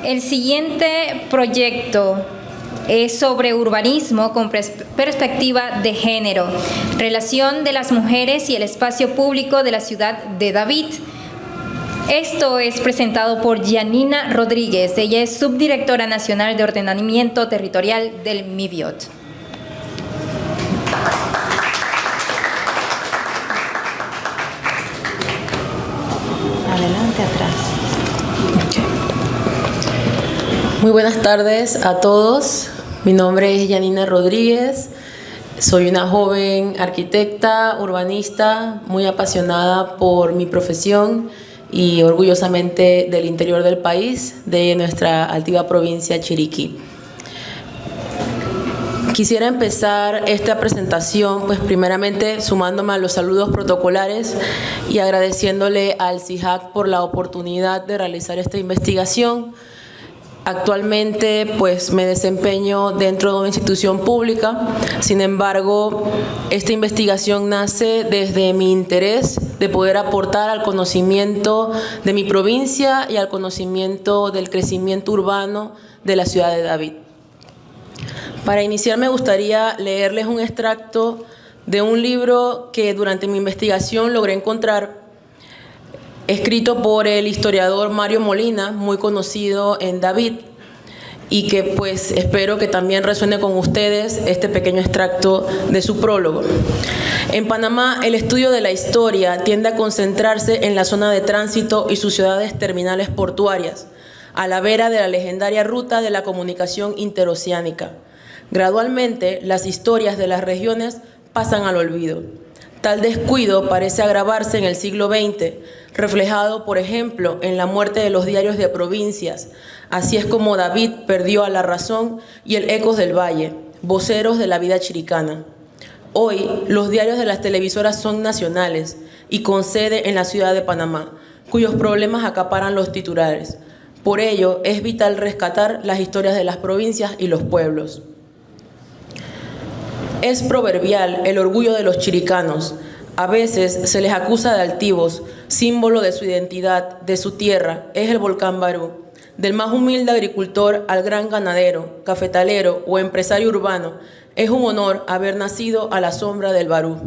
El siguiente proyecto es sobre urbanismo con perspectiva de género, relación de las mujeres y el espacio público de la ciudad de David. Esto es presentado por Yanina Rodríguez. Ella es subdirectora nacional de ordenamiento territorial del MIBIOT. Adelante, atrás. Muy buenas tardes a todos. Mi nombre es Yanina Rodríguez. Soy una joven arquitecta, urbanista, muy apasionada por mi profesión y orgullosamente del interior del país, de nuestra altiva provincia Chiriquí. Quisiera empezar esta presentación, pues primeramente sumándome a los saludos protocolares y agradeciéndole al CIJAC por la oportunidad de realizar esta investigación. Actualmente, pues me desempeño dentro de una institución pública. Sin embargo, esta investigación nace desde mi interés de poder aportar al conocimiento de mi provincia y al conocimiento del crecimiento urbano de la ciudad de David. Para iniciar, me gustaría leerles un extracto de un libro que durante mi investigación logré encontrar, escrito por el historiador Mario Molina, muy conocido en David, y que pues espero que también resuene con ustedes este pequeño extracto de su prólogo. En Panamá, el estudio de la historia tiende a concentrarse en la zona de tránsito y sus ciudades terminales portuarias, a la vera de la legendaria ruta de la comunicación interoceánica. Gradualmente, las historias de las regiones pasan al olvido. Tal descuido parece agravarse en el siglo XX, reflejado, por ejemplo, en la muerte de los diarios de provincias. Así es como David perdió a La Razón y el Ecos del Valle, voceros de la vida chiricana. Hoy, los diarios de las televisoras son nacionales y con sede en la ciudad de Panamá, cuyos problemas acaparan los titulares. Por ello, es vital rescatar las historias de las provincias y los pueblos. Es proverbial el orgullo de los chiricanos. A veces se les acusa de altivos, símbolo de su identidad, de su tierra, es el volcán Barú. Del más humilde agricultor al gran ganadero, cafetalero o empresario urbano, es un honor haber nacido a la sombra del Barú.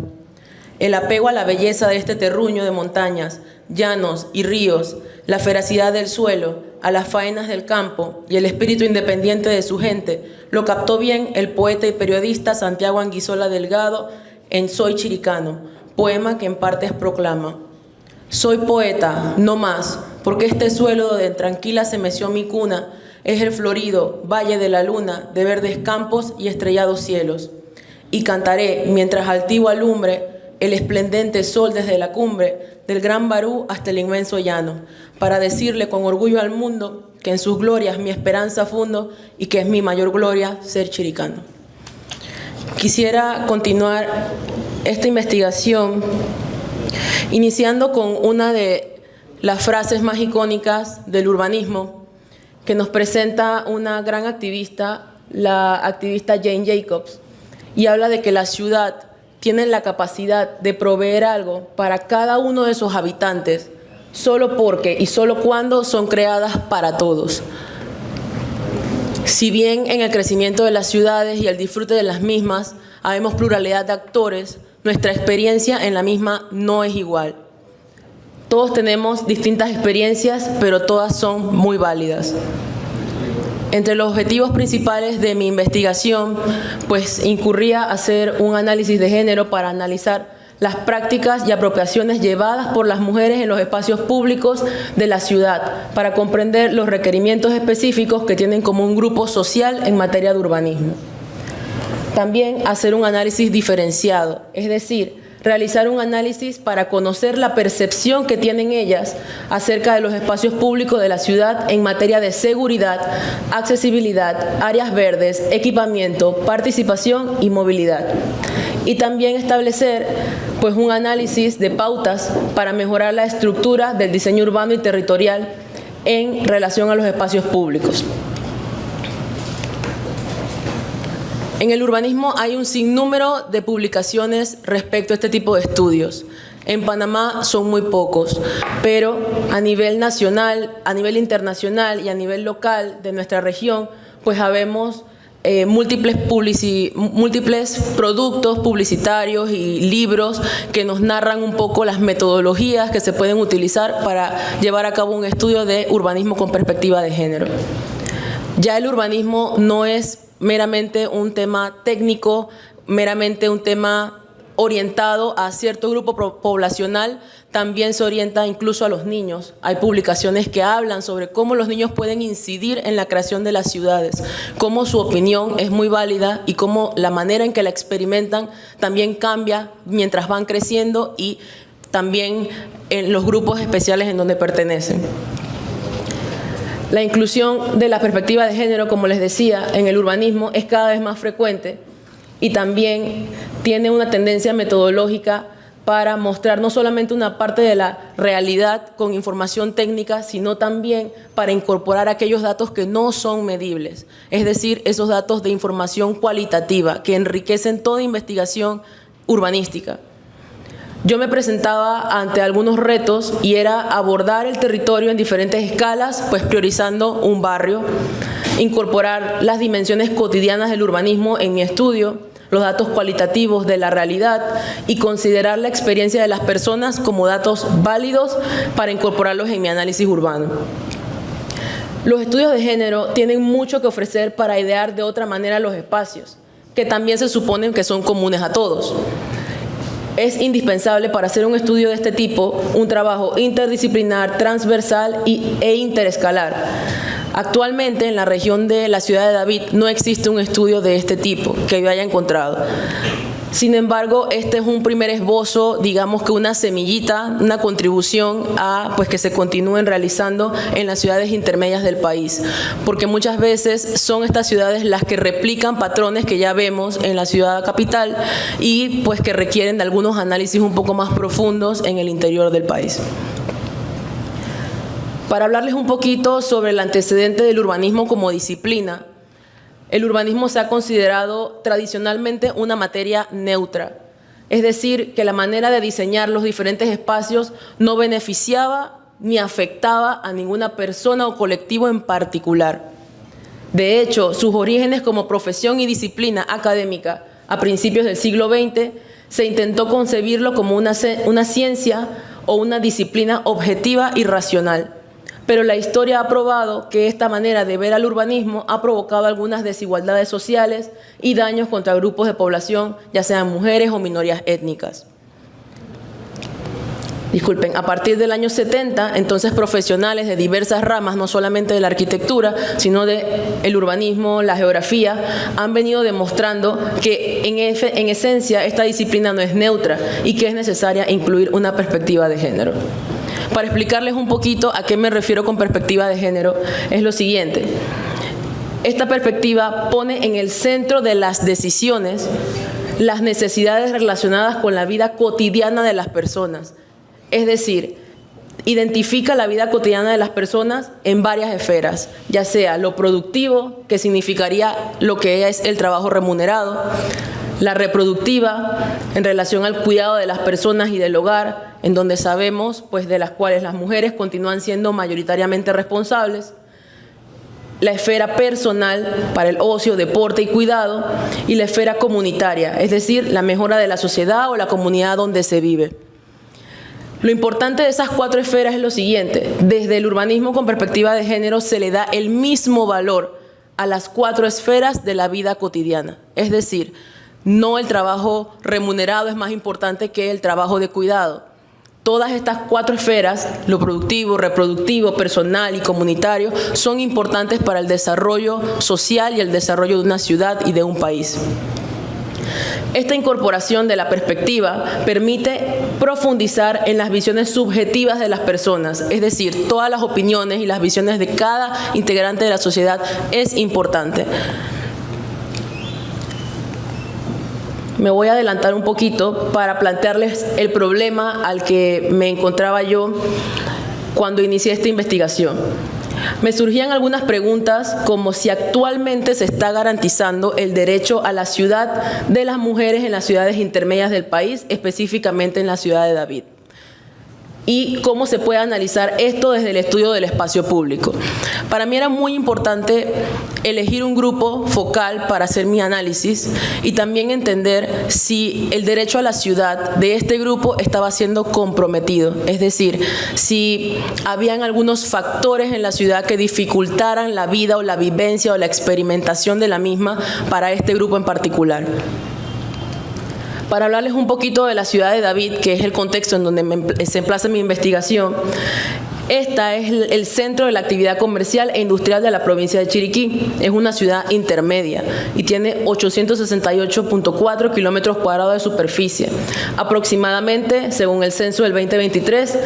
El apego a la belleza de este terruño de montañas, llanos y ríos, la feracidad del suelo, a las faenas del campo y el espíritu independiente de su gente, lo captó bien el poeta y periodista Santiago Anguissola Delgado en Soy Chiricano, poema que en partes proclama: soy poeta, no más, porque este suelo donde tranquila se meció mi cuna es el florido valle de la luna, de verdes campos y estrellados cielos. Y cantaré mientras altivo alumbre el esplendente sol desde la cumbre del gran Barú hasta el inmenso llano, para decirle con orgullo al mundo que en sus glorias mi esperanza fundo y que es mi mayor gloria ser chiricano. Quisiera continuar esta investigación iniciando con una de las frases más icónicas del urbanismo que nos presenta una gran activista, la activista Jane Jacobs, y habla de que la ciudad tiene la capacidad de proveer algo para cada uno de sus habitantes, solo porque y solo cuando son creadas para todos. Si bien en el crecimiento de las ciudades y el disfrute de las mismas habemos pluralidad de actores, nuestra experiencia en la misma no es igual. Todos tenemos distintas experiencias, pero todas son muy válidas. Entre los objetivos principales de mi investigación, pues incurría a hacer un análisis de género para analizar las prácticas y apropiaciones llevadas por las mujeres en los espacios públicos de la ciudad, para comprender los requerimientos específicos que tienen como un grupo social en materia de urbanismo. También hacer un análisis diferenciado, es decir, realizar un análisis para conocer la percepción que tienen ellas acerca de los espacios públicos de la ciudad en materia de seguridad, accesibilidad, áreas verdes, equipamiento, participación y movilidad. Y también establecer pues, un análisis de pautas para mejorar la estructura del diseño urbano y territorial en relación a los espacios públicos. En el urbanismo hay un sinnúmero de publicaciones respecto a este tipo de estudios. En Panamá son muy pocos, pero a nivel nacional, a nivel internacional y a nivel local de nuestra región, pues habemos múltiples productos publicitarios y libros que nos narran un poco las metodologías que se pueden utilizar para llevar a cabo un estudio de urbanismo con perspectiva de género. Ya el urbanismo no es meramente un tema técnico, meramente un tema orientado a cierto grupo poblacional, también se orienta incluso a los niños. Hay publicaciones que hablan sobre cómo los niños pueden incidir en la creación de las ciudades, cómo su opinión es muy válida y cómo la manera en que la experimentan también cambia mientras van creciendo y también en los grupos especiales en donde pertenecen. La inclusión de la perspectiva de género, como les decía, en el urbanismo es cada vez más frecuente y también tiene una tendencia metodológica para mostrar no solamente una parte de la realidad con información técnica, sino también para incorporar aquellos datos que no son medibles, es decir, esos datos de información cualitativa que enriquecen toda investigación urbanística. Yo me presentaba ante algunos retos y era abordar el territorio en diferentes escalas, pues priorizando un barrio, incorporar las dimensiones cotidianas del urbanismo en mi estudio, los datos cualitativos de la realidad y considerar la experiencia de las personas como datos válidos para incorporarlos en mi análisis urbano. Los estudios de género tienen mucho que ofrecer para idear de otra manera los espacios, que también se suponen que son comunes a todos. Es indispensable para hacer un estudio de este tipo un trabajo interdisciplinar, transversal e interescalar. Actualmente en la región de la ciudad de David no existe un estudio de este tipo que yo haya encontrado. Sin embargo, este es un primer esbozo, digamos que una semillita, una contribución a pues que se continúen realizando en las ciudades intermedias del país, porque muchas veces son estas ciudades las que replican patrones que ya vemos en la ciudad capital y pues que requieren de algunos análisis un poco más profundos en el interior del país. Para hablarles un poquito sobre el antecedente del urbanismo como disciplina, el urbanismo se ha considerado tradicionalmente una materia neutra, es decir, que la manera de diseñar los diferentes espacios no beneficiaba ni afectaba a ninguna persona o colectivo en particular. De hecho, sus orígenes como profesión y disciplina académica a principios del siglo XX se intentó concebirlo como una ciencia o una disciplina objetiva y racional. Pero la historia ha probado que esta manera de ver al urbanismo ha provocado algunas desigualdades sociales y daños contra grupos de población, ya sean mujeres o minorías étnicas. Disculpen, a partir del año 70, entonces profesionales de diversas ramas, no solamente de la arquitectura, sino del urbanismo, la geografía, han venido demostrando que en esencia esta disciplina no es neutra y que es necesaria incluir una perspectiva de género. Para explicarles un poquito a qué me refiero con perspectiva de género, es lo siguiente. Esta perspectiva pone en el centro de las decisiones las necesidades relacionadas con la vida cotidiana de las personas. Es decir, identifica la vida cotidiana de las personas en varias esferas, ya sea lo productivo, que significaría lo que es el trabajo remunerado, la reproductiva, en relación al cuidado de las personas y del hogar, en donde sabemos pues, de las cuales las mujeres continúan siendo mayoritariamente responsables, la esfera personal para el ocio, deporte y cuidado, y la esfera comunitaria, es decir, la mejora de la sociedad o la comunidad donde se vive. Lo importante de esas cuatro esferas es lo siguiente: desde el urbanismo con perspectiva de género se le da el mismo valor a las cuatro esferas de la vida cotidiana, es decir, no el trabajo remunerado es más importante que el trabajo de cuidado. Todas estas cuatro esferas, lo productivo, reproductivo, personal y comunitario, son importantes para el desarrollo social y el desarrollo de una ciudad y de un país. Esta incorporación de la perspectiva permite profundizar en las visiones subjetivas de las personas, es decir, todas las opiniones y las visiones de cada integrante de la sociedad es importante. Me voy a adelantar un poquito para plantearles el problema al que me encontraba yo cuando inicié esta investigación. Me surgían algunas preguntas como si actualmente se está garantizando el derecho a la ciudad de las mujeres en las ciudades intermedias del país, específicamente en la ciudad de David. y cómo se puede analizar esto desde el estudio del espacio público. Para mí era muy importante elegir un grupo focal para hacer mi análisis y también entender si el derecho a la ciudad de este grupo estaba siendo comprometido, es decir, si habían algunos factores en la ciudad que dificultaran la vida o la vivencia o la experimentación de la misma para este grupo en particular. Para hablarles un poquito de la ciudad de David, que es el contexto en donde se emplaza mi investigación, esta es el centro de la actividad comercial e industrial de la provincia de Chiriquí. Es una ciudad intermedia y tiene 868.4 kilómetros cuadrados de superficie. Aproximadamente, según el censo del 2023,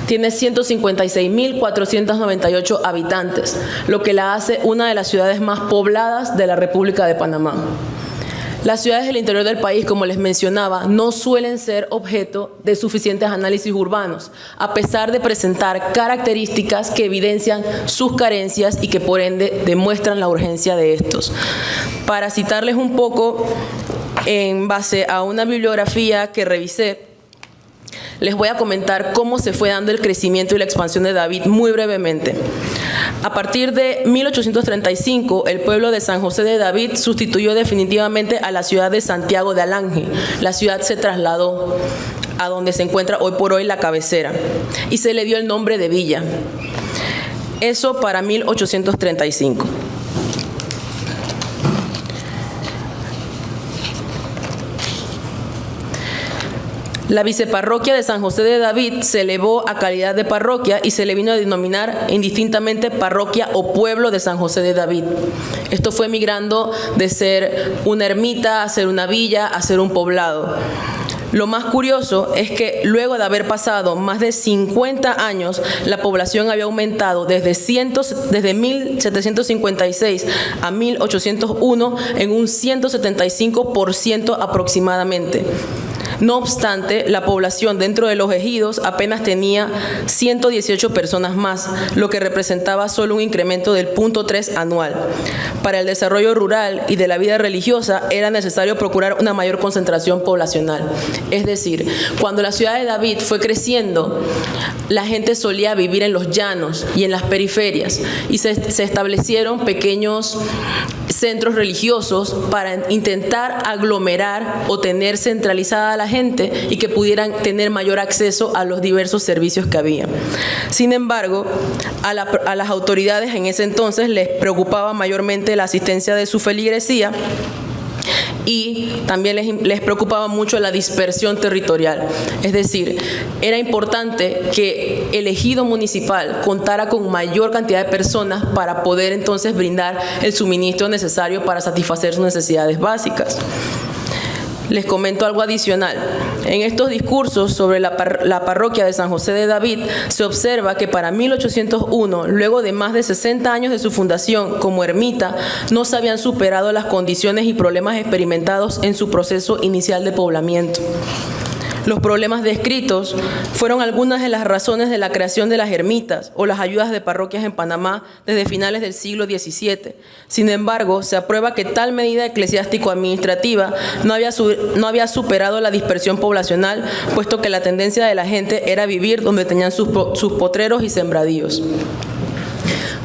tiene 156.498 habitantes, lo que la hace una de las ciudades más pobladas de la República de Panamá. Las ciudades del interior del país, como les mencionaba, no suelen ser objeto de suficientes análisis urbanos, a pesar de presentar características que evidencian sus carencias y que por ende demuestran la urgencia de estos. Para citarles un poco, en base a una bibliografía que revisé, les voy a comentar cómo se fue dando el crecimiento y la expansión de David muy brevemente. A partir de 1835, el pueblo de San José de David sustituyó definitivamente a la ciudad de Santiago de Alange. La ciudad se trasladó a donde se encuentra hoy por hoy la cabecera y se le dio el nombre de villa. Eso para 1835. La viceparroquia de San José de David se elevó a calidad de parroquia y se le vino a denominar indistintamente parroquia o pueblo de San José de David. Esto fue migrando de ser una ermita a ser una villa a ser un poblado. Lo más curioso es que luego de haber pasado más de 50 años, la población había aumentado desde 1756 a 1801 en un 175% aproximadamente. No obstante, la población dentro de los ejidos apenas tenía 118 personas más, lo que representaba solo un incremento del 0.3 anual. Para el desarrollo rural y de la vida religiosa era necesario procurar una mayor concentración poblacional. Es decir, cuando la ciudad de David fue creciendo, la gente solía vivir en los llanos y en las periferias y se establecieron pequeños centros religiosos para intentar aglomerar o tener centralizada a la gente y que pudieran tener mayor acceso a los diversos servicios que había. Sin embargo, a las autoridades en ese entonces les preocupaba mayormente la asistencia de su feligresía y también les preocupaba mucho la dispersión territorial. Es decir, era importante que el ejido municipal contara con mayor cantidad de personas para poder entonces brindar el suministro necesario para satisfacer sus necesidades básicas. Les comento algo adicional. En estos discursos sobre la parroquia de San José de David se observa que para 1801, luego de más de 60 años de su fundación como ermita, no se habían superado las condiciones y problemas experimentados en su proceso inicial de poblamiento. Los problemas descritos fueron algunas de las razones de la creación de las ermitas o las ayudas de parroquias en Panamá desde finales del siglo XVII. Sin embargo, se aprueba que tal medida eclesiástico-administrativa no había superado la dispersión poblacional, puesto que la tendencia de la gente era vivir donde tenían sus potreros y sembradíos.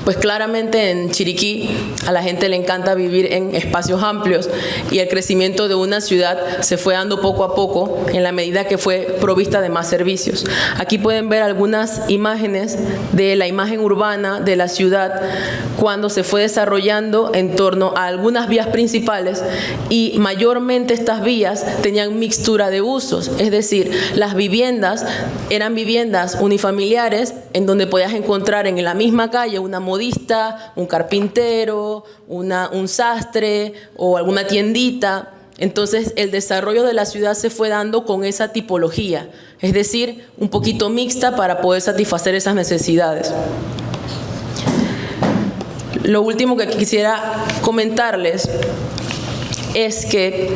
Pues claramente en Chiriquí a la gente le encanta vivir en espacios amplios y el crecimiento de una ciudad se fue dando poco a poco en la medida que fue provista de más servicios. Aquí pueden ver algunas imágenes de la imagen urbana de la ciudad cuando se fue desarrollando en torno a algunas vías principales y mayormente estas vías tenían mixtura de usos, es decir, las viviendas eran viviendas unifamiliares en donde podías encontrar en la misma calle una modista, un carpintero, un sastre o alguna tiendita. Entonces el desarrollo de la ciudad se fue dando con esa tipología, es decir, un poquito mixta para poder satisfacer esas necesidades. Lo último que quisiera comentarles es que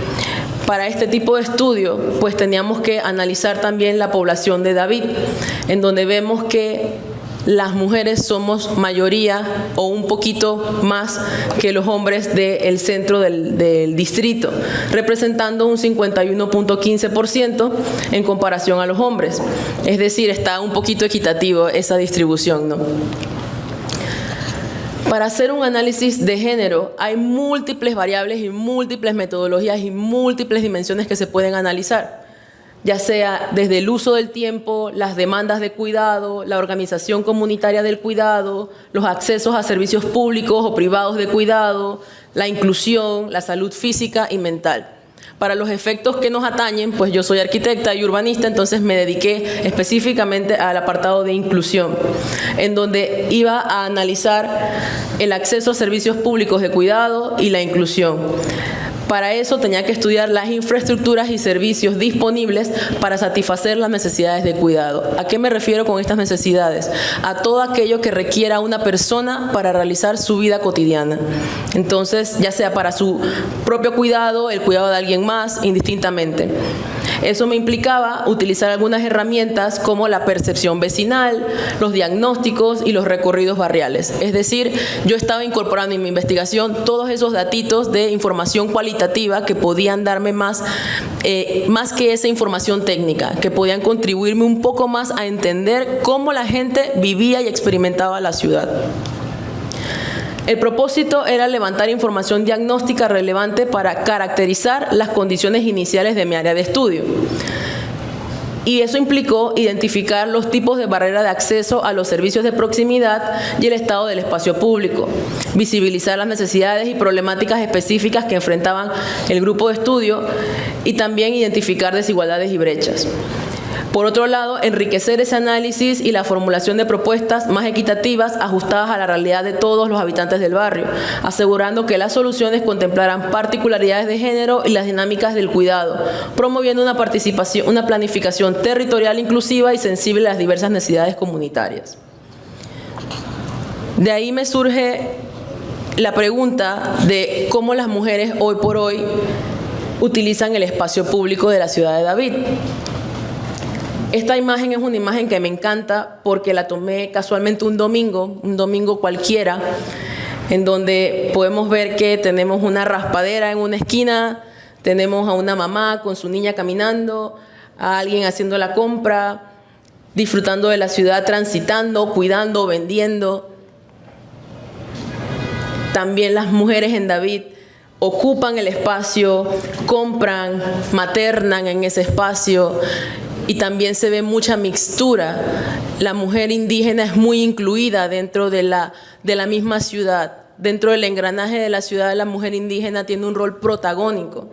para este tipo de estudio, pues teníamos que analizar también la población de David, en donde vemos que las mujeres somos mayoría o un poquito más que los hombres del centro del distrito, representando un 51.15% en comparación a los hombres. Es decir, está un poquito equitativo esa distribución, ¿no? Para hacer un análisis de género hay múltiples variables y múltiples metodologías y múltiples dimensiones que se pueden analizar, ya sea desde el uso del tiempo, las demandas de cuidado, la organización comunitaria del cuidado, los accesos a servicios públicos o privados de cuidado, la inclusión, la salud física y mental. Para los efectos que nos atañen, pues yo soy arquitecta y urbanista, entonces me dediqué específicamente al apartado de inclusión, en donde iba a analizar el acceso a servicios públicos de cuidado y la inclusión. Para eso tenía que estudiar las infraestructuras y servicios disponibles para satisfacer las necesidades de cuidado. ¿A qué me refiero con estas necesidades? A todo aquello que requiera una persona para realizar su vida cotidiana. Entonces, ya sea para su propio cuidado, el cuidado de alguien más, indistintamente. Eso me implicaba utilizar algunas herramientas como la percepción vecinal, los diagnósticos y los recorridos barriales. Es decir, yo estaba incorporando en mi investigación todos esos datitos de información cualitativa que podían darme más que esa información técnica, que podían contribuirme un poco más a entender cómo la gente vivía y experimentaba la ciudad. El propósito era levantar información diagnóstica relevante para caracterizar las condiciones iniciales de mi área de estudio. Y eso implicó identificar los tipos de barrera de acceso a los servicios de proximidad y el estado del espacio público, visibilizar las necesidades y problemáticas específicas que enfrentaban el grupo de estudio y también identificar desigualdades y brechas. Por otro lado, enriquecer ese análisis y la formulación de propuestas más equitativas ajustadas a la realidad de todos los habitantes del barrio, asegurando que las soluciones contemplaran particularidades de género y las dinámicas del cuidado, promoviendo una planificación territorial inclusiva y sensible a las diversas necesidades comunitarias. De ahí me surge la pregunta de cómo las mujeres hoy por hoy utilizan el espacio público de la ciudad de David. Esta imagen es una imagen que me encanta porque la tomé casualmente un domingo cualquiera, en donde podemos ver que tenemos una raspadera en una esquina, tenemos a una mamá con su niña caminando, a alguien haciendo la compra, disfrutando de la ciudad, transitando, cuidando, vendiendo. También las mujeres en David ocupan el espacio, compran, maternan en ese espacio. Y también se ve mucha mixtura. La mujer indígena es muy incluida dentro de la misma ciudad. Dentro del engranaje de la ciudad, la mujer indígena tiene un rol protagónico.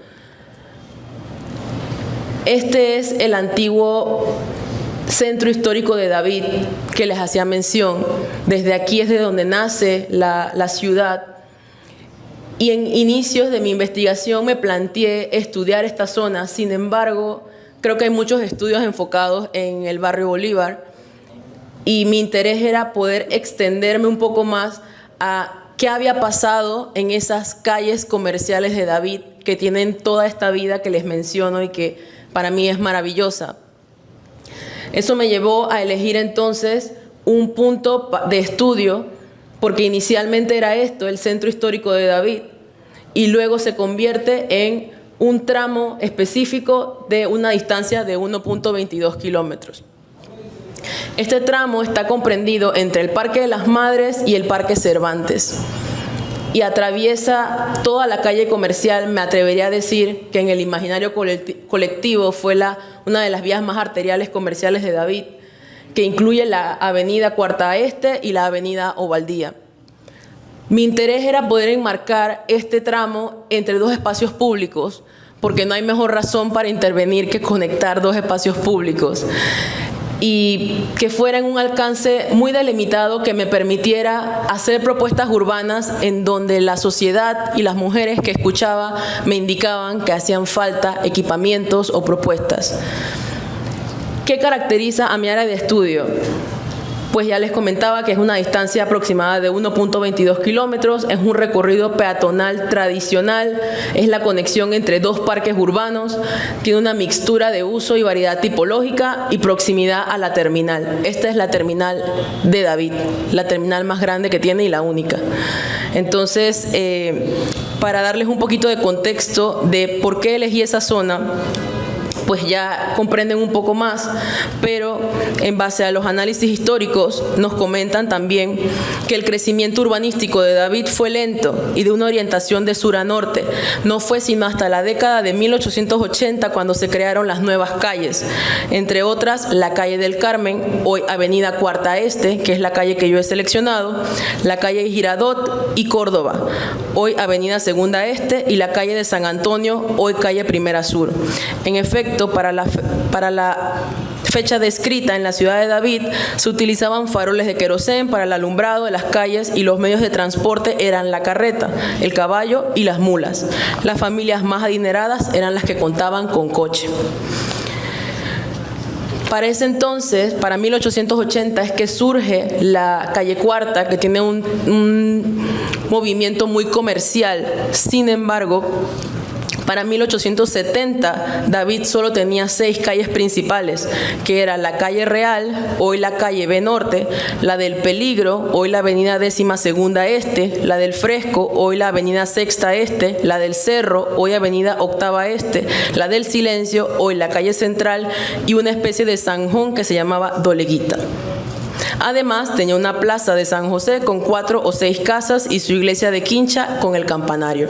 Este es el antiguo centro histórico de David, que les hacía mención. Desde aquí es de donde nace la ciudad. Y en inicios de mi investigación me planteé estudiar esta zona. Sin embargo, creo que hay muchos estudios enfocados en el barrio Bolívar y mi interés era poder extenderme un poco más a qué había pasado en esas calles comerciales de David que tienen toda esta vida que les menciono y que para mí es maravillosa. Eso me llevó a elegir entonces un punto de estudio porque inicialmente era esto, el centro histórico de David, y luego se convierte en un tramo específico de una distancia de 1.22 kilómetros. Este tramo está comprendido entre el Parque de las Madres y el Parque Cervantes y atraviesa toda la calle comercial. Me atrevería a decir que en el imaginario colectivo fue una de las vías más arteriales comerciales de David, que incluye la avenida Cuarta Este y la avenida Ovaldía. Mi interés era poder enmarcar este tramo entre dos espacios públicos, porque no hay mejor razón para intervenir que conectar dos espacios públicos, y que fuera en un alcance muy delimitado que me permitiera hacer propuestas urbanas en donde la sociedad y las mujeres que escuchaba me indicaban que hacían falta equipamientos o propuestas. ¿Qué caracteriza a mi área de estudio? pues ya les comentaba que es una distancia aproximada de 1.22 kilómetros, es un recorrido peatonal tradicional, es la conexión entre dos parques urbanos, tiene una mixtura de uso y variedad tipológica y proximidad a la terminal. Esta es la terminal de David, la terminal más grande que tiene y la única. Entonces, para darles un poquito de contexto de por qué elegí esa zona, pues ya comprenden un poco más, pero en base a los análisis históricos nos comentan también que el crecimiento urbanístico de David fue lento y de una orientación de sur a norte. No fue sino hasta la década de 1880 cuando se crearon las nuevas calles, entre otras la calle del Carmen, hoy Avenida Cuarta Este, que es la calle que yo he seleccionado, la calle Girardot y Córdoba, hoy Avenida Segunda Este, y la calle de San Antonio, hoy calle Primera Sur. En efecto, para la fecha descrita en la ciudad de David, se utilizaban faroles de querosén para el alumbrado de las calles y los medios de transporte eran la carreta, el caballo y las mulas. Las familias más adineradas eran las que contaban con coche. Para ese entonces, para 1880, es que surge la calle Cuarta, que tiene un movimiento muy comercial. Sin embargo, para 1870, David solo tenía 6 calles principales, que era la calle Real, hoy la calle B Norte, la del Peligro, hoy la avenida 12ª Este, la del Fresco, hoy la avenida 6ª Este, la del Cerro, hoy avenida 8ª Este, la del Silencio, hoy la calle Central, y una especie de zanjón que se llamaba Doleguita. Además, tenía una plaza de San José con 4 o 6 casas y su iglesia de Quincha con el campanario.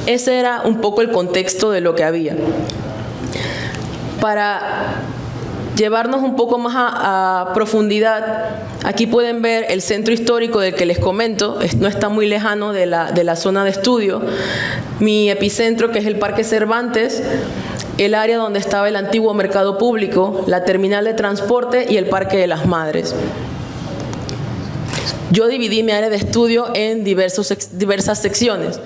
Ese era un poco el contexto de lo que había. Para llevarnos un poco más a profundidad, aquí pueden ver el centro histórico del que les comento, no está muy lejano de la zona de estudio. Mi epicentro, que es el Parque Cervantes, el área donde estaba el antiguo mercado público, la terminal de transporte y el Parque de las Madres. Yo dividí mi área de estudio en diversas secciones.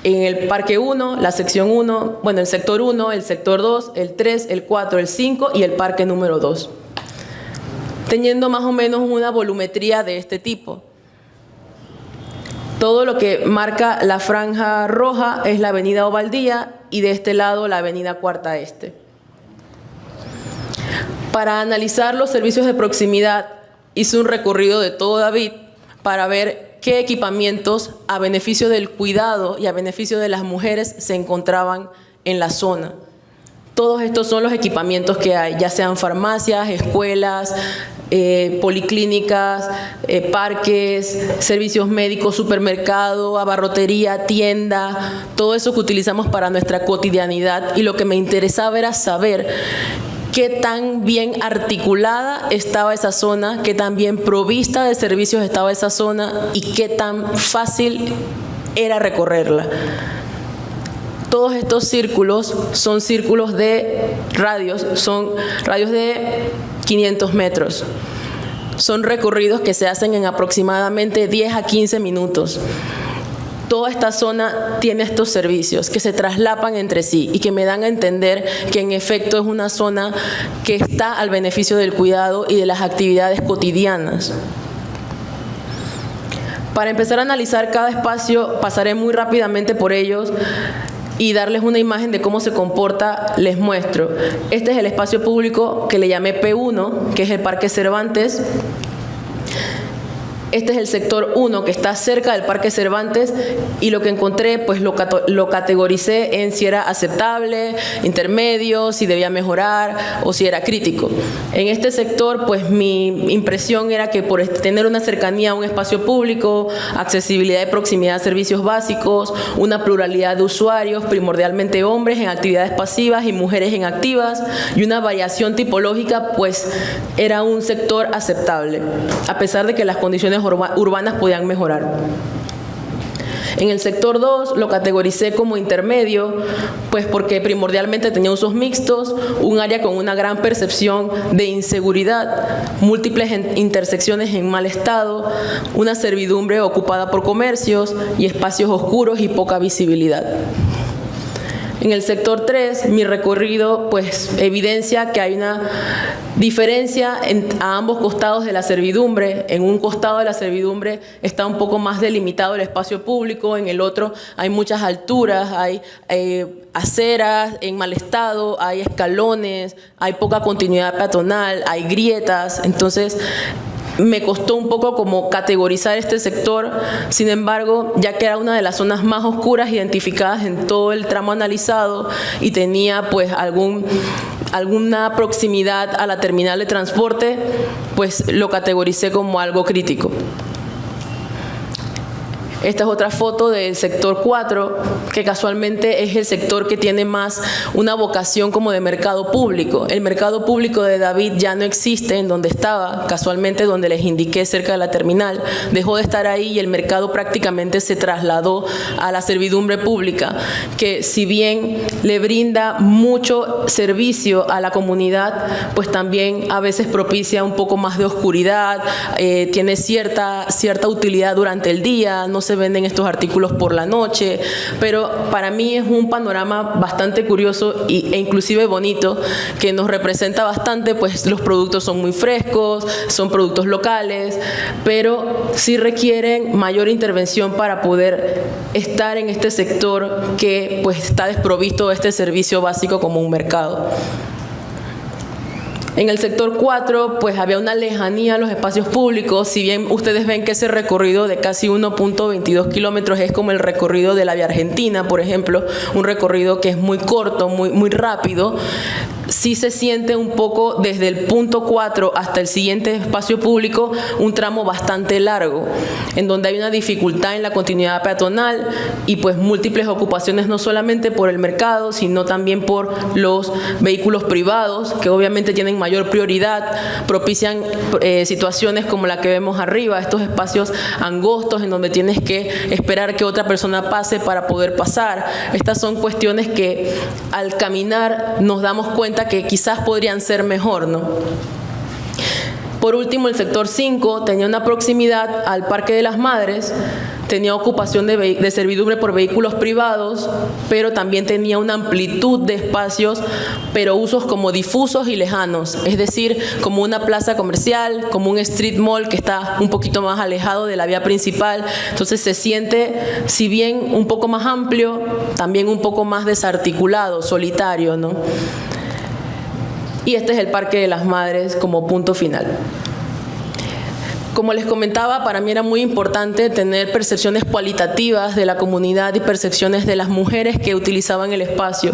En el Parque 1, la sección 1, bueno, el sector 1, el sector 2, el 3, el 4, el 5 y el parque número 2. Teniendo más o menos una volumetría de este tipo. Todo lo que marca la franja roja es la avenida Ovaldía y de este lado la avenida Cuarta Este. Para analizar los servicios de proximidad, hice un recorrido de todo David para ver qué equipamientos a beneficio del cuidado y a beneficio de las mujeres se encontraban en la zona. Todos estos son los equipamientos que hay, ya sean farmacias, escuelas, policlínicas, parques, servicios médicos, supermercado, abarrotería, tienda, todo eso que utilizamos para nuestra cotidianidad. Y lo que me interesaba era saber qué tan bien articulada estaba esa zona, qué tan bien provista de servicios estaba esa zona y qué tan fácil era recorrerla. Todos estos círculos son círculos de radios, son radios de 500 metros. Son recorridos que se hacen en aproximadamente 10 a 15 minutos. Toda esta zona tiene estos servicios que se traslapan entre sí y que me dan a entender que en efecto es una zona que está al beneficio del cuidado y de las actividades cotidianas. Para empezar a analizar cada espacio, pasaré muy rápidamente por ellos y darles una imagen de cómo se comporta, les muestro. Este es el espacio público que le llamé P1, que es el Parque Cervantes. Este es el sector 1 que está cerca del Parque Cervantes y lo que encontré pues lo categoricé en si era aceptable, intermedio, si debía mejorar o si era crítico. En este sector pues mi impresión era que por tener una cercanía a un espacio público, accesibilidad y proximidad a servicios básicos, una pluralidad de usuarios, primordialmente hombres en actividades pasivas y mujeres en activas, y una variación tipológica, pues era un sector aceptable, a pesar de que las condiciones urbanas podían mejorar. En el sector 2 lo categoricé como intermedio, pues porque primordialmente tenía usos mixtos, un área con una gran percepción de inseguridad, múltiples intersecciones en mal estado, una servidumbre ocupada por comercios y espacios oscuros y poca visibilidad. En el sector 3, mi recorrido pues evidencia que hay una diferencia a ambos costados de la servidumbre. En un costado de la servidumbre está un poco más delimitado el espacio público, en el otro hay muchas alturas, hay aceras en mal estado, hay escalones, hay poca continuidad peatonal, hay grietas. Entonces, me costó un poco como categorizar este sector. Sin embargo, ya que era una de las zonas más oscuras identificadas en todo el tramo analizado y tenía pues alguna proximidad a la terminal de transporte, pues lo categoricé como algo crítico. Esta es otra foto del sector 4, que casualmente es el sector que tiene más una vocación como de mercado público. El mercado público de David ya no existe en donde estaba, casualmente donde les indiqué cerca de la terminal. Dejó de estar ahí y el mercado prácticamente se trasladó a la servidumbre pública, que si bien le brinda mucho servicio a la comunidad, pues también a veces propicia un poco más de oscuridad, tiene cierta utilidad durante el día, no se venden estos artículos por la noche, pero para mí es un panorama bastante curioso e inclusive bonito, que nos representa bastante, pues los productos son muy frescos, son productos locales, pero sí requieren mayor intervención para poder estar en este sector que pues está desprovisto de este servicio básico como un mercado. En el sector 4, pues había una lejanía a los espacios públicos. Si bien ustedes ven que ese recorrido de casi 1.22 kilómetros es como el recorrido de la Vía Argentina, por ejemplo, un recorrido que es muy corto, muy rápido, sí se siente un poco desde el punto 4 hasta el siguiente espacio público un tramo bastante largo, en donde hay una dificultad en la continuidad peatonal y pues múltiples ocupaciones no solamente por el mercado, sino también por los vehículos privados, que obviamente tienen mayor prioridad, propician situaciones como la que vemos arriba, estos espacios angostos en donde tienes que esperar que otra persona pase para poder pasar. Estas son cuestiones que al caminar nos damos cuenta que quizás podrían ser mejor, ¿no? Por último, el sector 5 tenía una proximidad al Parque de las Madres, tenía ocupación de servidumbre por vehículos privados, pero también tenía una amplitud de espacios, pero usos como difusos y lejanos, es decir, como una plaza comercial, como un street mall que está un poquito más alejado de la vía principal. Entonces se siente, si bien un poco más amplio, también un poco más desarticulado, solitario, ¿no? Y este es el Parque de las Madres como punto final. Como les comentaba, para mí era muy importante tener percepciones cualitativas de la comunidad y percepciones de las mujeres que utilizaban el espacio.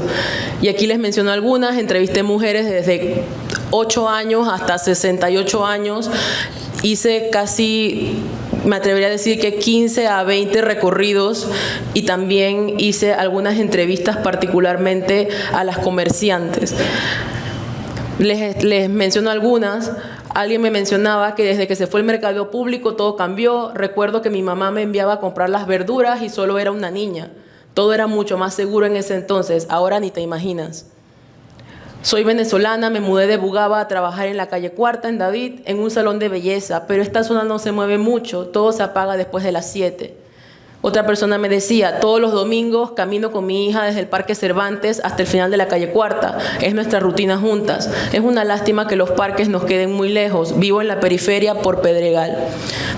Y aquí les menciono algunas. Entrevisté mujeres desde 8 años hasta 68 años. Hice casi, me atrevería a decir que 15 a 20 recorridos y también hice algunas entrevistas particularmente a las comerciantes. Les menciono algunas. Alguien me mencionaba que desde que se fue el mercado público todo cambió. Recuerdo que mi mamá me enviaba a comprar las verduras y solo era una niña. Todo era mucho más seguro en ese entonces, ahora ni te imaginas. Soy venezolana, me mudé de Bugaba a trabajar en la calle Cuarta, en David, en un salón de belleza, pero esta zona no se mueve mucho, todo se apaga después de las 7. Otra persona me decía, todos los domingos camino con mi hija desde el Parque Cervantes hasta el final de la calle Cuarta. Es nuestra rutina juntas. Es una lástima que los parques nos queden muy lejos. Vivo en la periferia por Pedregal.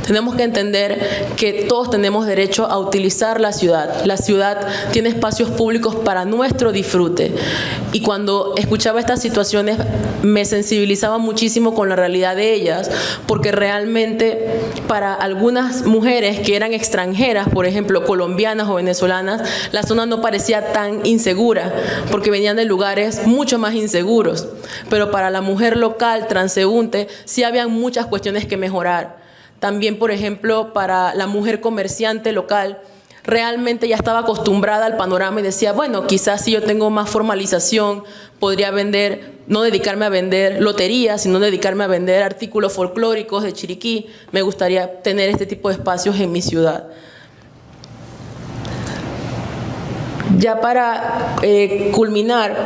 Tenemos que entender que todos tenemos derecho a utilizar la ciudad. La ciudad tiene espacios públicos para nuestro disfrute. Y cuando escuchaba estas situaciones me sensibilizaba muchísimo con la realidad de ellas, porque realmente para algunas mujeres que eran extranjeras, por ejemplo, colombianas o venezolanas, la zona no parecía tan insegura, porque venían de lugares mucho más inseguros. Pero para la mujer local, transeúnte, sí habían muchas cuestiones que mejorar. También, por ejemplo, para la mujer comerciante local, realmente ya estaba acostumbrada al panorama y decía, bueno, quizás si yo tengo más formalización, podría vender, no dedicarme a vender loterías, sino dedicarme a vender artículos folclóricos de Chiriquí. Me gustaría tener este tipo de espacios en mi ciudad. Ya para culminar,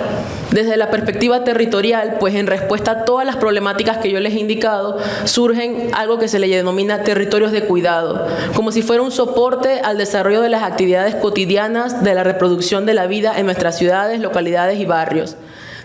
Desde la perspectiva territorial, pues en respuesta a todas las problemáticas que yo les he indicado, surgen algo que se le denomina territorios de cuidado, como si fuera un soporte al desarrollo de las actividades cotidianas de la reproducción de la vida en nuestras ciudades, localidades y barrios.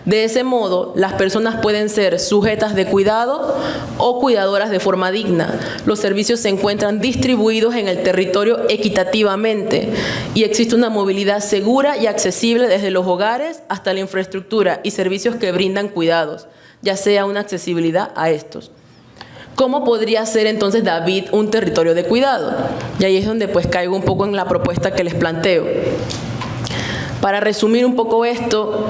De ese modo, las personas pueden ser sujetas de cuidado o cuidadoras de forma digna. Los servicios se encuentran distribuidos en el territorio equitativamente y existe una movilidad segura y accesible desde los hogares hasta la infraestructura y servicios que brindan cuidados, ya sea una accesibilidad a estos. ¿Cómo podría ser entonces David un territorio de cuidado? Y ahí es donde pues caigo un poco en la propuesta que les planteo. Para resumir un poco esto,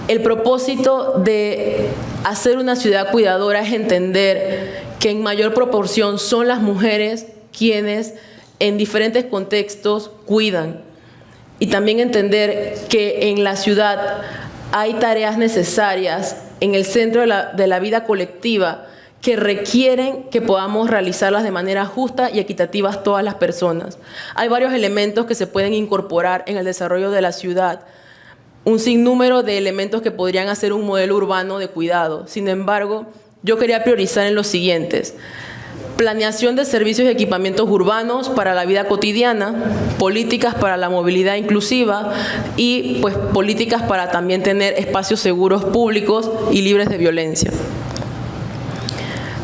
el propósito de hacer una ciudad cuidadora es entender que en mayor proporción son las mujeres quienes en diferentes contextos cuidan. Y también entender que en la ciudad hay tareas necesarias en el centro de la vida colectiva que requieren que podamos realizarlas de manera justa y equitativa todas las personas. Hay varios elementos que se pueden incorporar en el desarrollo de la ciudad, un sinnúmero de elementos que podrían hacer un modelo urbano de cuidado. Sin embargo, yo quería priorizar en los siguientes: planeación de servicios y equipamientos urbanos para la vida cotidiana, políticas para la movilidad inclusiva y pues políticas para también tener espacios seguros públicos y libres de violencia.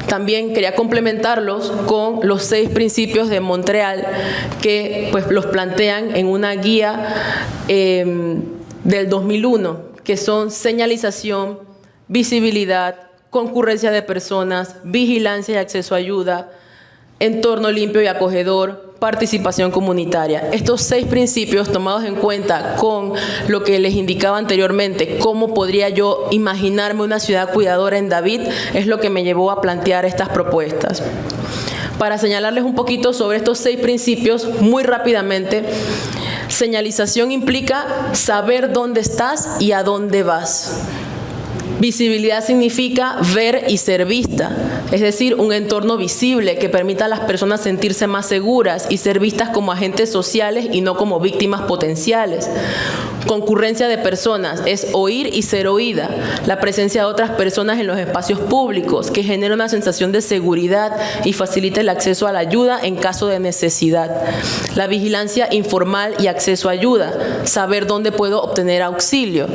También quería complementarlos con los 6 principios de Montreal que pues los plantean en una guía del 2001, que son señalización, visibilidad, concurrencia de personas, vigilancia y acceso a ayuda, entorno limpio y acogedor, participación comunitaria. Estos 6 principios tomados en cuenta con lo que les indicaba anteriormente, cómo podría yo imaginarme una ciudad cuidadora en David, es lo que me llevó a plantear estas propuestas. Para señalarles un poquito sobre estos 6 principios, muy rápidamente, señalización implica saber dónde estás y a dónde vas. Visibilidad significa ver y ser vista, es decir, un entorno visible que permita a las personas sentirse más seguras y ser vistas como agentes sociales y no como víctimas potenciales. Concurrencia de personas es oír y ser oída, la presencia de otras personas en los espacios públicos que genera una sensación de seguridad y facilita el acceso a la ayuda en caso de necesidad. La vigilancia informal y acceso a ayuda, saber dónde puedo obtener auxilio.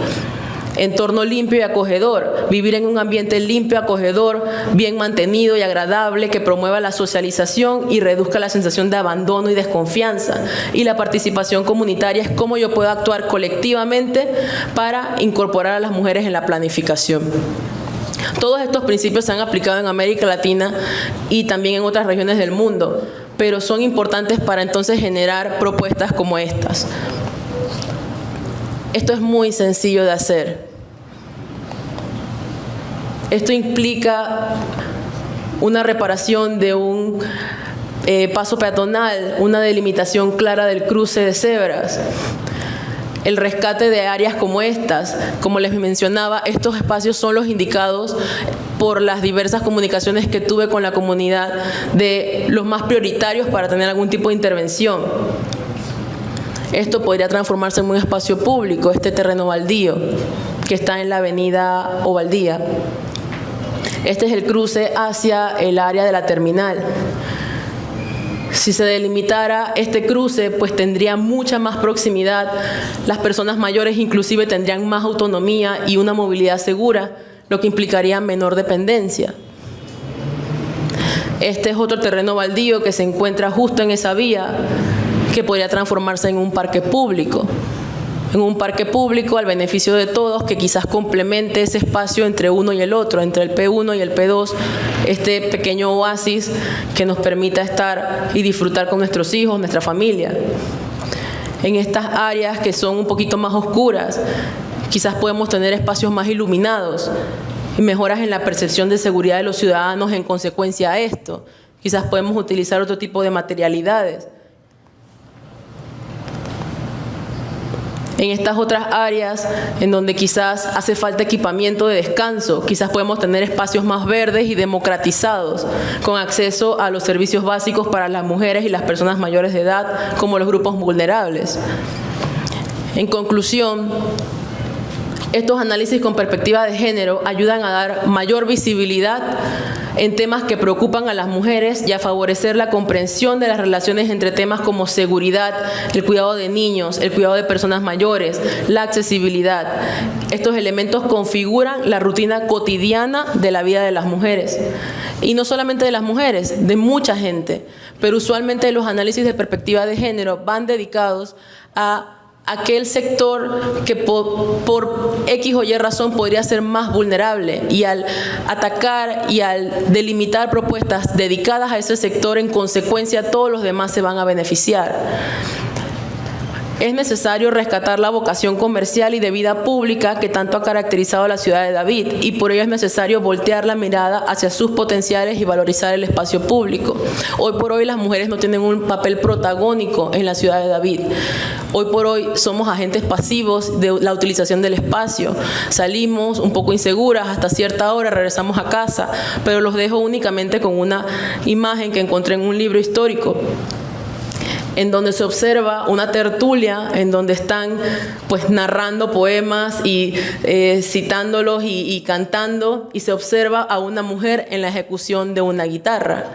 Entorno limpio y acogedor, vivir en un ambiente limpio, acogedor, bien mantenido y agradable que promueva la socialización y reduzca la sensación de abandono y desconfianza. Y la participación comunitaria es cómo yo puedo actuar colectivamente para incorporar a las mujeres en la planificación. Todos estos principios se han aplicado en América Latina y también en otras regiones del mundo, pero son importantes para entonces generar propuestas como estas. Esto es muy sencillo de hacer. Esto implica una reparación de un paso peatonal, una delimitación clara del cruce de cebras, el rescate de áreas como estas. Como les mencionaba, estos espacios son los indicados por las diversas comunicaciones que tuve con la comunidad de los más prioritarios para tener algún tipo de intervención. Esto podría transformarse en un espacio público, este terreno baldío que está en la avenida Ovaldía. Este es el cruce hacia el área de la terminal. Si se delimitara este cruce, pues tendría mucha más proximidad. Las personas mayores inclusive tendrían más autonomía y una movilidad segura, lo que implicaría menor dependencia. Este es otro terreno baldío que se encuentra justo en esa vía, que podría transformarse en un parque público. En un parque público al beneficio de todos, que quizás complemente ese espacio entre uno y el otro, entre el P1 y el P2, este pequeño oasis que nos permita estar y disfrutar con nuestros hijos, nuestra familia. En estas áreas que son un poquito más oscuras, quizás podemos tener espacios más iluminados y mejoras en la percepción de seguridad de los ciudadanos en consecuencia a esto. Quizás podemos utilizar otro tipo de materialidades. En estas otras áreas en donde quizás hace falta equipamiento de descanso, quizás podemos tener espacios más verdes y democratizados, con acceso a los servicios básicos para las mujeres y las personas mayores de edad, como los grupos vulnerables. En conclusión, Estos análisis con perspectiva de género ayudan a dar mayor visibilidad en temas que preocupan a las mujeres y a favorecer la comprensión de las relaciones entre temas como seguridad, el cuidado de niños, el cuidado de personas mayores, la accesibilidad. Estos elementos configuran la rutina cotidiana de la vida de las mujeres. Y no solamente de las mujeres, de mucha gente, pero usualmente los análisis de perspectiva de género van dedicados a aquel sector que por X o Y razón podría ser más vulnerable, y al atacar y al delimitar propuestas dedicadas a ese sector, en consecuencia todos los demás se van a beneficiar. Es necesario rescatar la vocación comercial y de vida pública que tanto ha caracterizado a la ciudad de David, y por ello es necesario voltear la mirada hacia sus potenciales y valorizar el espacio público. Hoy por hoy las mujeres no tienen un papel protagónico en la ciudad de David. Hoy por hoy somos agentes pasivos de la utilización del espacio. Salimos un poco inseguras hasta cierta hora, regresamos a casa, pero los dejo únicamente con una imagen que encontré en un libro histórico, en donde se observa una tertulia, en donde están pues narrando poemas y citándolos y cantando, y se observa a una mujer en la ejecución de una guitarra,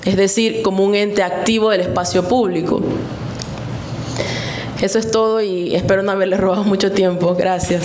es decir, como un ente activo del espacio público. Eso es todo y espero no haberles robado mucho tiempo. Gracias.